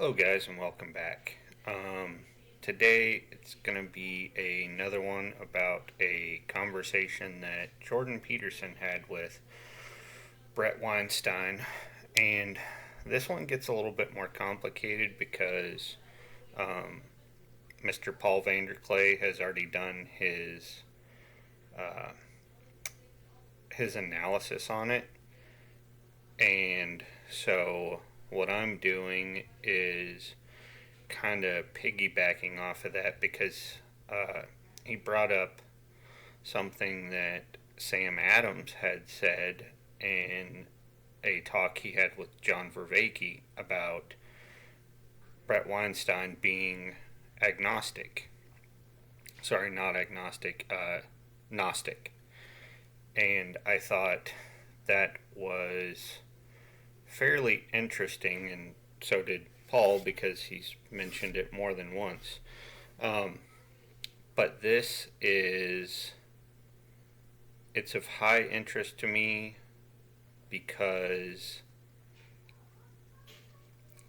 Hello, guys, and welcome back. Today it's going to be another one about a conversation that Jordan Peterson had with Bret Weinstein, and this one gets a little bit more complicated because um, Mr. Paul Vanderklay has already done uh, his analysis on it, and so what I'm doing is kind of piggybacking off of that because uh, he brought up something that Sam Adams had said in a talk he had with John Vervaeke about Bret Weinstein being agnostic. Sorry, not agnostic, gnostic. And I thought that was fairly interesting, and so did Paul because he's mentioned it more than once. Um, but it's of high interest to me because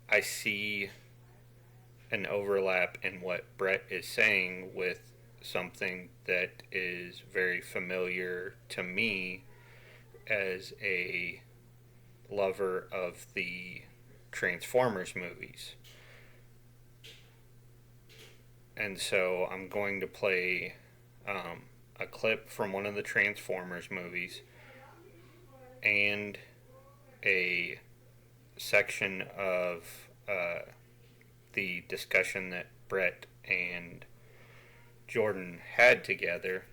I see an overlap in what Bret is saying with something that is very familiar to me as a lover of the Transformers movies. And so I'm going to play a clip from one of the Transformers movies and a section of the discussion that Bret and Jordan had together,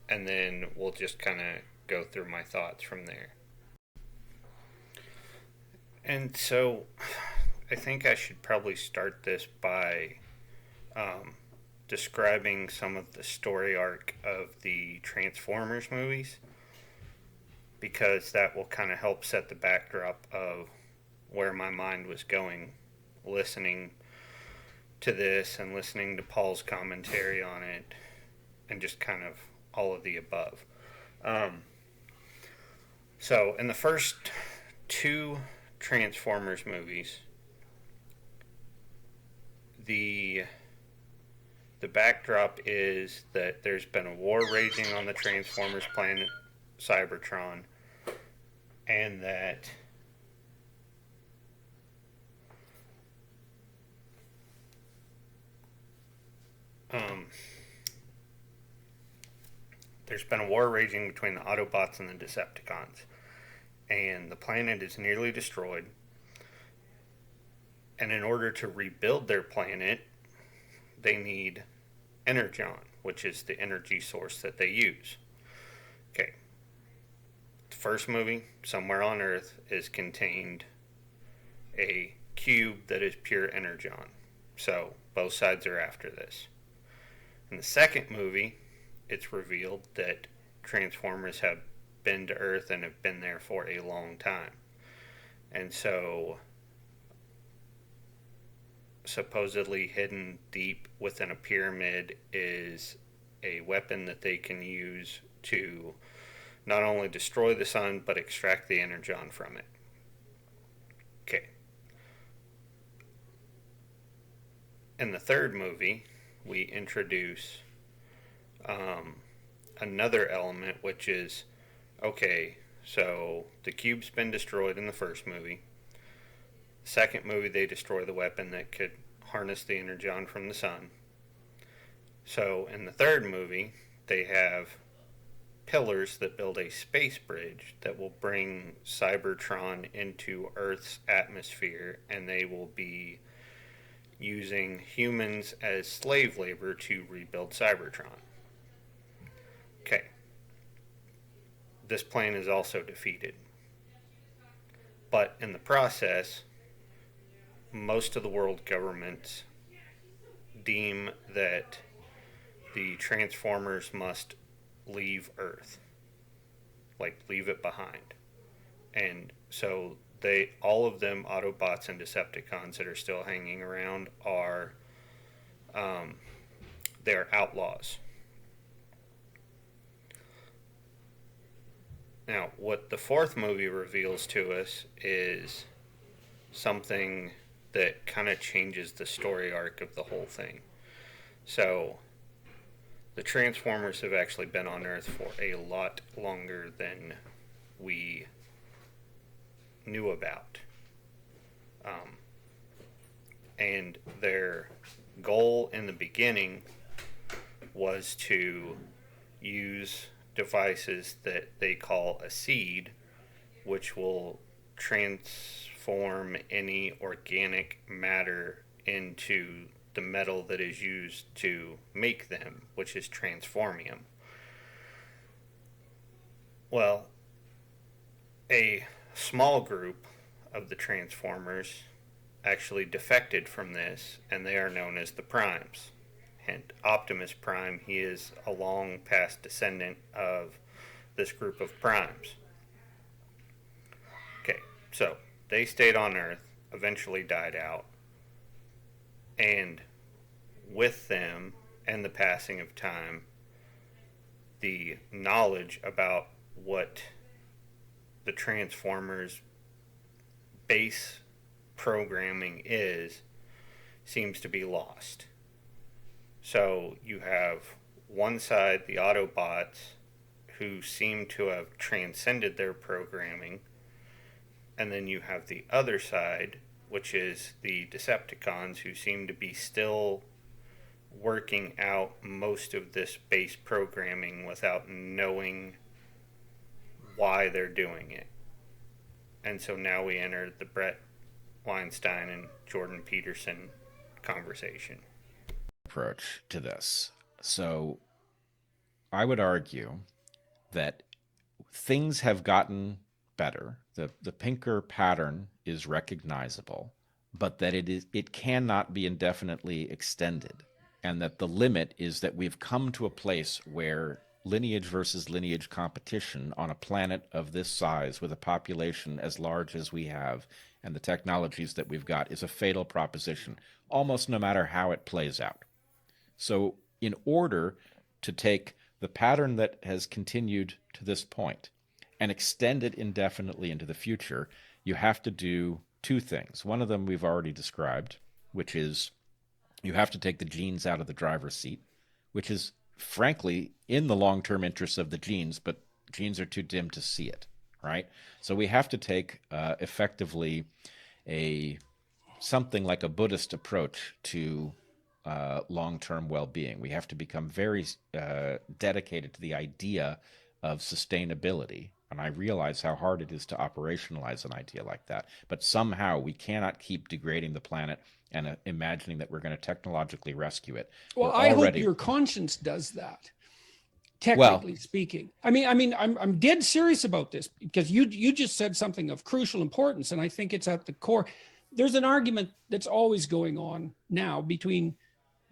and then we'll just kind of go through my thoughts from there. And so I think I should probably start this by um, describing some of the story arc of the Transformers movies because that will kind of help set the backdrop of where my mind was going listening to this and listening to Paul's commentary on it and just kind of all of the above. Um, so, in the first two Transformers movies, the the backdrop is that there's been a war raging on the Transformers planet Cybertron, and that um, there's been a war raging between the Autobots and the Decepticons, and the planet is nearly destroyed. And in order to rebuild their planet, they need energon, which is the energy source that they use. Okay, the first movie, Somewhere on Earth, is contained a cube that is pure energon. So both sides are after this. In the second movie, it's revealed that Transformers have been to Earth and have been there for a long time. And so supposedly hidden deep within a pyramid is a weapon that they can use to not only destroy the sun but extract the energon from it. Okay. In the third movie, we introduce another element, which is okay, so the cube's been destroyed in the first movie. Second movie, they destroy the weapon that could harness the energon from the sun. So in the third movie, they have pillars that build a space bridge that will bring Cybertron into Earth's atmosphere, and they will be using humans as slave labor to rebuild Cybertron. Okay. This plan is also defeated. But in the process, most of the world governments deem that the Transformers must leave Earth, like leave it behind. And so all of them, Autobots and Decepticons that are still hanging around, are they're outlaws. Now, what the fourth movie reveals to us is something that kind of changes the story arc of the whole thing. So, the Transformers have actually been on Earth for a lot longer than we knew about. And their goal in the beginning was to use devices that they call a seed, which will transform any organic matter into the metal that is used to make them, which is transformium. Well, a small group of the Transformers actually defected from this, and they are known as the Primes. Hint, Optimus Prime, he is a long past descendant of this group of Primes. Okay, so they stayed on Earth, eventually died out, and with them and the passing of time, the knowledge about what the Transformers' base programming seems to be lost. So you have one side, the Autobots, who seem to have transcended their programming, and then you have the other side, which is the Decepticons, who seem to be still working out most of this base programming without knowing why they're doing it. And so now we enter the Bret, Weinstein, and Jordan Peterson conversation. Approach to this. So I would argue that things have gotten better. The Pinker pattern is recognizable, but that it cannot be indefinitely extended, and that the limit is that we've come to a place where lineage versus lineage competition on a planet of this size with a population as large as we have and the technologies that we've got is a fatal proposition, almost no matter how it plays out. So in order to take the pattern that has continued to this point and extend it indefinitely into the future, you have to do two things. One of them we've already described, which is you have to take the genes out of the driver's seat, which is frankly in the long-term interests of the genes, but genes are too dim to see it, right? So we have to take effectively something like a Buddhist approach to long-term well-being. We have to become very dedicated to the idea of sustainability. And I realize how hard it is to operationalize an idea like that. But somehow we cannot keep degrading the planet and imagining that we're going to technologically rescue it. Well, I hope your conscience does that. Technically speaking, I mean, I'm dead serious about this because you just said something of crucial importance, and I think it's at the core. There's an argument that's always going on now between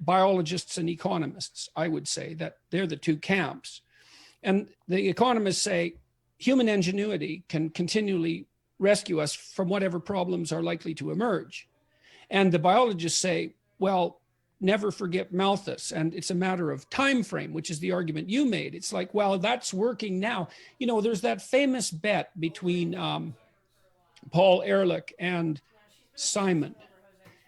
biologists and economists. I would say that they're the two camps, and the economists say human ingenuity can continually rescue us from whatever problems are likely to emerge, and the biologists say, well, never forget Malthus, and it's a matter of time frame, which is the argument you made. It's like, well, that's working now. You know, there's that famous bet between Paul Ehrlich and Simon.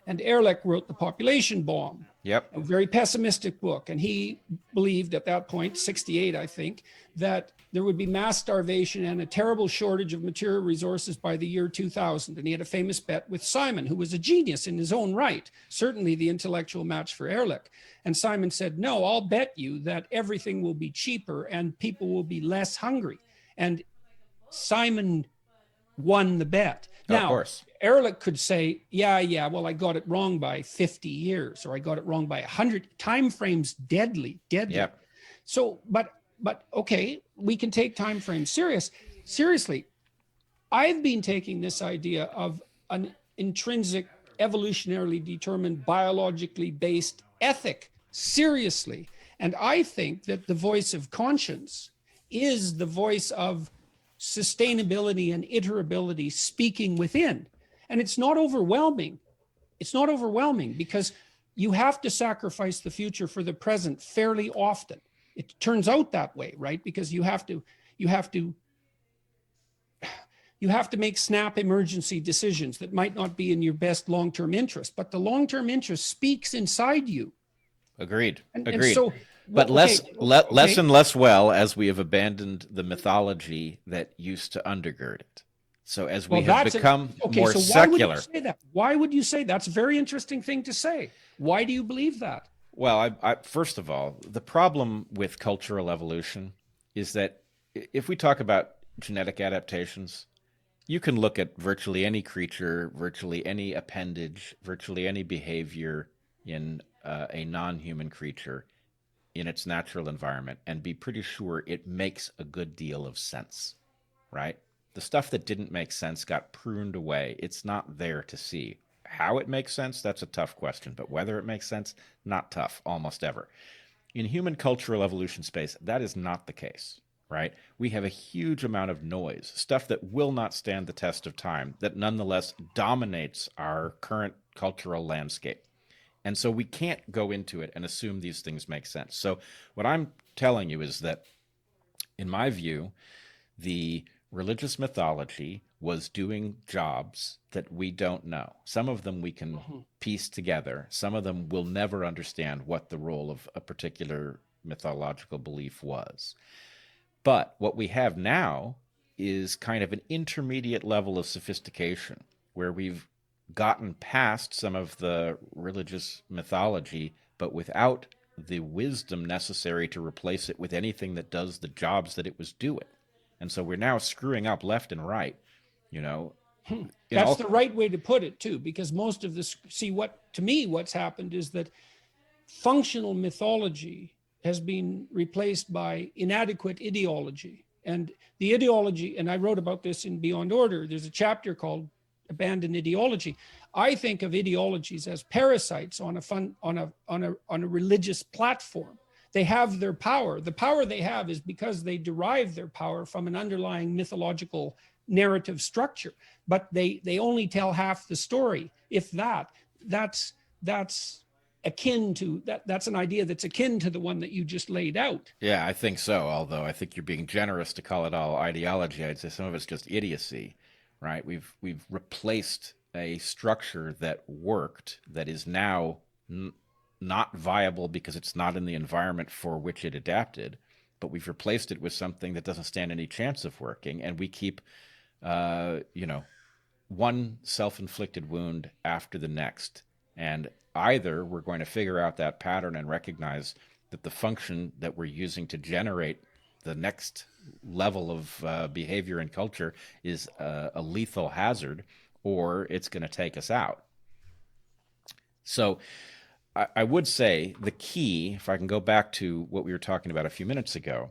And Ehrlich wrote The Population Bomb, a very pessimistic book. And he believed at that point, 68, I think, that there would be mass starvation and a terrible shortage of material resources by the year 2000. And he had a famous bet with Simon, who was a genius in his own right, certainly the intellectual match for Ehrlich. And Simon said, no, I'll bet you that everything will be cheaper and people will be less hungry. And Simon won the bet. Now, of course, Ehrlich could say, yeah, well, I got it wrong by 50 years, or I got it wrong by 100. Time frames deadly. Yep. So, but okay, we can take time frames seriously. I've been taking this idea of an intrinsic, evolutionarily determined, biologically based ethic seriously. And I think that the voice of conscience is the voice of sustainability and iterability speaking within. And it's not overwhelming. It's not overwhelming because you have to sacrifice the future for the present fairly often. It turns out that way, right? Because you have to you have to make snap emergency decisions that might not be in your best long-term interest, but the long-term interest speaks inside you. Agreed. And so, but less and less well as we have abandoned the mythology that used to undergird it. So as we have become more secular. Why would you say that? Why would you say that's a very interesting thing to say? Why do you believe that? Well, I first of all, the problem with cultural evolution is that if we talk about genetic adaptations, you can look at virtually any creature, virtually any appendage, virtually any behavior in a non-human creature in its natural environment and be pretty sure it makes a good deal of sense, right? The stuff that didn't make sense got pruned away. It's not there to see. How it makes sense, that's a tough question, but whether it makes sense, not tough, almost ever. In human cultural evolution space, that is not the case, right? We have a huge amount of noise, stuff that will not stand the test of time, that nonetheless dominates our current cultural landscape. And so we can't go into it and assume these things make sense. So what I'm telling you is that, in my view, the religious mythology was doing jobs that we don't know. Some of them we can piece together. Some of them we'll never understand what the role of a particular mythological belief was. But what we have now is kind of an intermediate level of sophistication where we've gotten past some of the religious mythology, but without the wisdom necessary to replace it with anything that does the jobs that it was doing. And so we're now screwing up left and right, you know. That's the right way to put it, too, because most of this, what's happened is that functional mythology has been replaced by inadequate ideology. And the ideology, and I wrote about this in Beyond Order, there's a chapter called Abandon Ideology. I think of ideologies as parasites on a religious platform. They have their power. The power they have is because they derive their power from an underlying mythological narrative structure, but they only tell half the story. If that's akin to that's an idea that's akin to the one that you just laid out. Yeah, I think so. Although I think you're being generous to call it all ideology. I'd say some of it's just idiocy, right? We've replaced a structure that worked that is now not viable because it's not in the environment for which it adapted, but we've replaced it with something that doesn't stand any chance of working, and we keep, one self-inflicted wound after the next. And either we're going to figure out that pattern and recognize that the function that we're using to generate the next level of behavior and culture is a lethal hazard, or it's going to take us out. So I would say the key, if I can go back to what we were talking about a few minutes ago,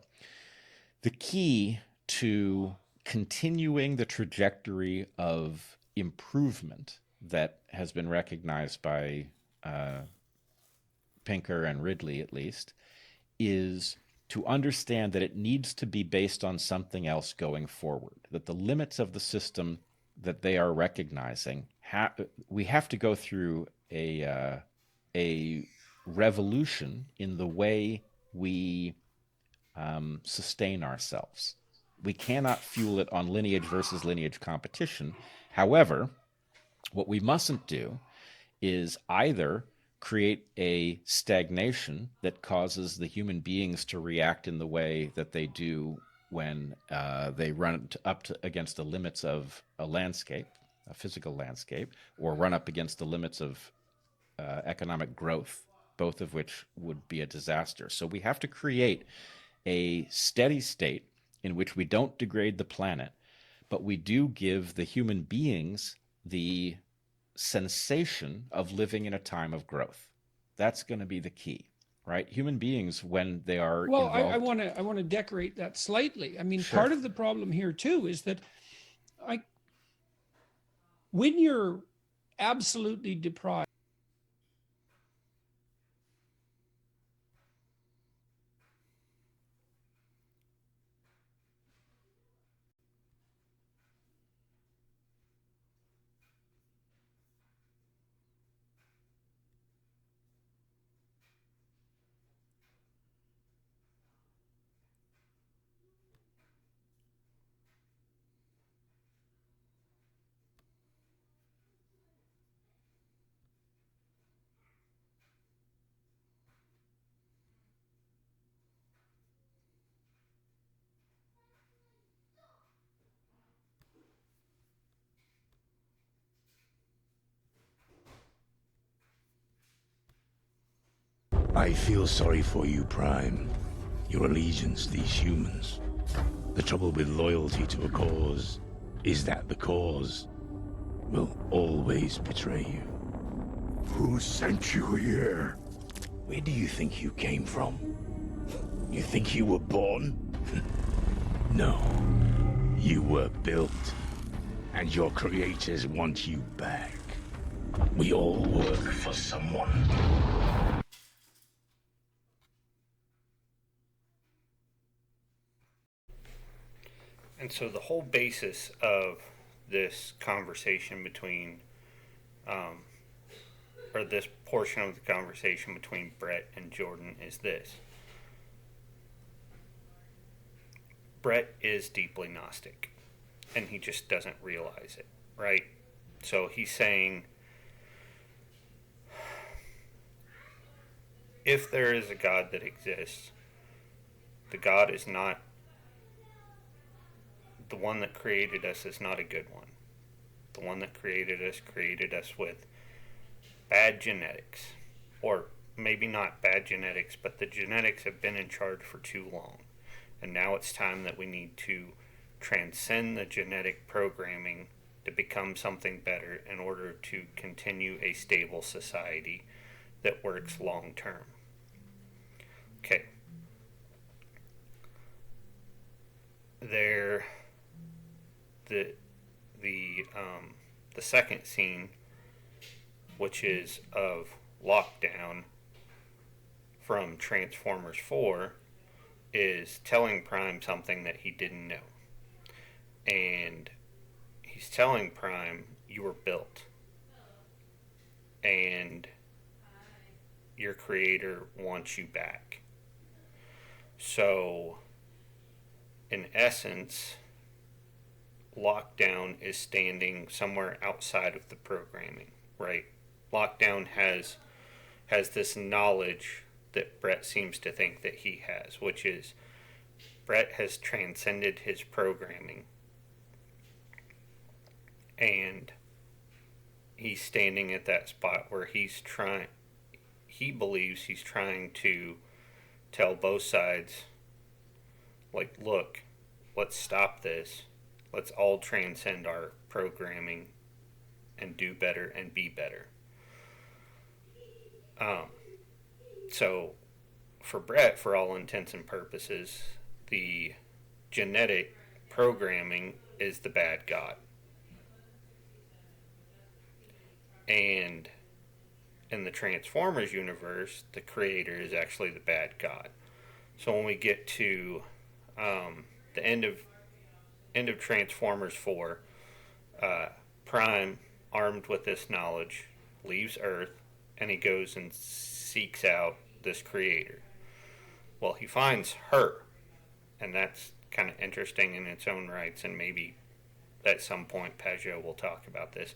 the key to continuing the trajectory of improvement that has been recognized by Pinker and Ridley, at least, is to understand that it needs to be based on something else going forward, that the limits of the system that they are recognizing, we have to go through a revolution in the way we sustain ourselves. We cannot fuel it on lineage versus lineage competition. However, what we mustn't do is either create a stagnation that causes the human beings to react in the way that they do when they run against the limits of a landscape, a physical landscape, or run up against the limits of economic growth, both of which would be a disaster. So we have to create a steady state in which we don't degrade the planet, but we do give the human beings the sensation of living in a time of growth. That's going to be the key, right? Human beings, when they are involved... I want to decorate that slightly. I mean, Sure. Part of the problem here too is that when you're absolutely deprived, I feel sorry for you, Prime. Your allegiance to these humans. The trouble with loyalty to a cause is that the cause will always betray you. Who sent you here? Where do you think you came from? You think you were born? No. You were built. And your creators want you back. We all work for someone. And so the whole basis of this conversation between, or this portion of the conversation between Bret and Jordan is this. Bret is deeply Gnostic, and he just doesn't realize it, right? So he's saying, if there is a God that exists, the God is not, the one that created us is not a good one. The one that created us with bad genetics. Or maybe not bad genetics, but the genetics have been in charge for too long. And now it's time that we need to transcend the genetic programming to become something better in order to continue a stable society that works long term. Okay. The second scene, which is of Lockdown from Transformers 4, is telling Prime something that he didn't know. And he's telling Prime, you were built. And your creator wants you back. So, in essence, Lockdown is standing somewhere outside of the programming, right? Lockdown has this knowledge that Bret seems to think that he has, which is Bret has transcended his programming, and he's standing at that spot where he believes he's trying to tell both sides, like, look, let's stop this. Let's all transcend our programming and do better and be better. So, for Bret, for all intents and purposes, the genetic programming is the bad God. And in the Transformers universe, the creator is actually the bad God. So when we get to the end of Transformers 4, Prime, armed with this knowledge, leaves Earth, and he goes and seeks out this creator. Well, he finds her, and that's kind of interesting in its own rights, and maybe at some point Peugeot will talk about this.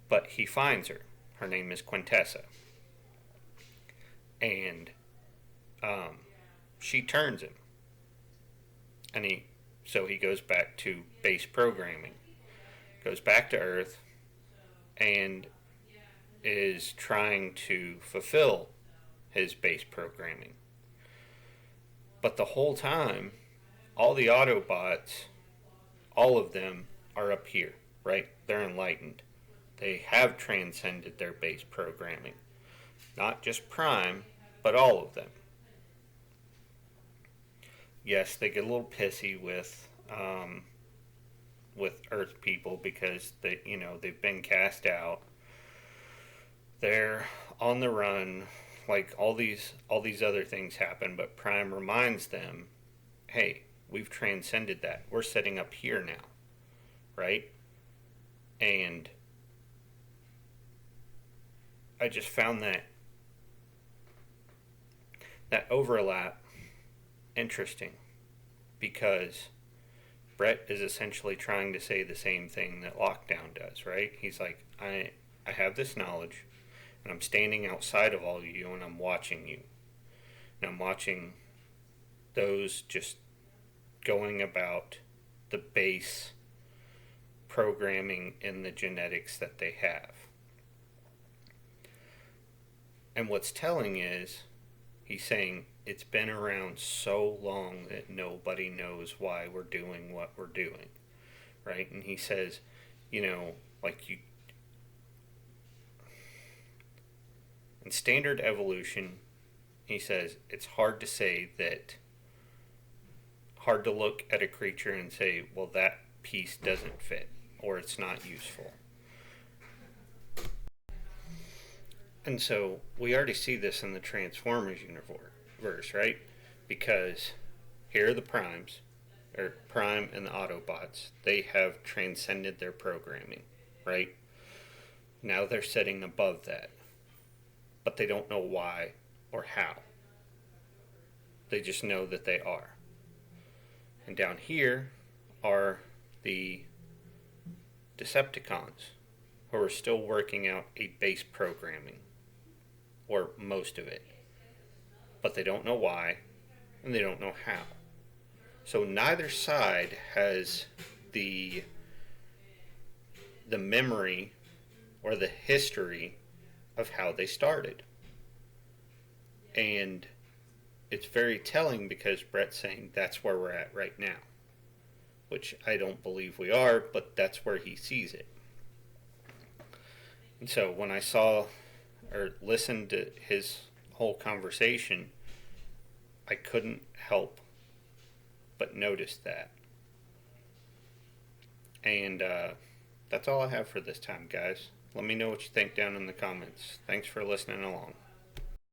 But he finds her. Her name is Quintessa. And she turns him. And so he goes back to base programming. Goes back to Earth and is trying to fulfill his base programming. But the whole time, all the Autobots, all of them are up here, right? They're enlightened. They have transcended their base programming. Not just Prime, but all of them. Yes, they get a little pissy with Earth people because they've been cast out. They're on the run. Like all these other things happen, but Prime reminds them, hey, we've transcended that. We're setting up here now, right? And I just found that overlap interesting, because Bret is essentially trying to say the same thing that Lockdown does, right? He's like, I have this knowledge, and I'm standing outside of all of you, and I'm watching you. And I'm watching those just going about the base programming in the genetics that they have. And what's telling is, He's saying it's been around so long that nobody knows why we're doing what we're doing, right? And he says, you know, like you, in standard evolution, he says it's hard to say that, hard to look at a creature and say, well, that piece doesn't fit or it's not useful. And so we already see this in the Transformers universe, right? Because here are the Primes, or Prime and the Autobots. They have transcended their programming, right? Now they're sitting above that. But they don't know why or how. They just know that they are. And down here are the Decepticons, who are still working out a base programming, or most of it. But they don't know why, and they don't know how. So neither side has the memory or the history of how they started. And it's very telling because Bret's saying that's where we're at right now, which I don't believe we are, but that's where he sees it. And so when I saw or listened to his whole conversation, I couldn't help but notice that. And that's all I have for this time, guys. Let me know what you think down in the comments. Thanks for listening along.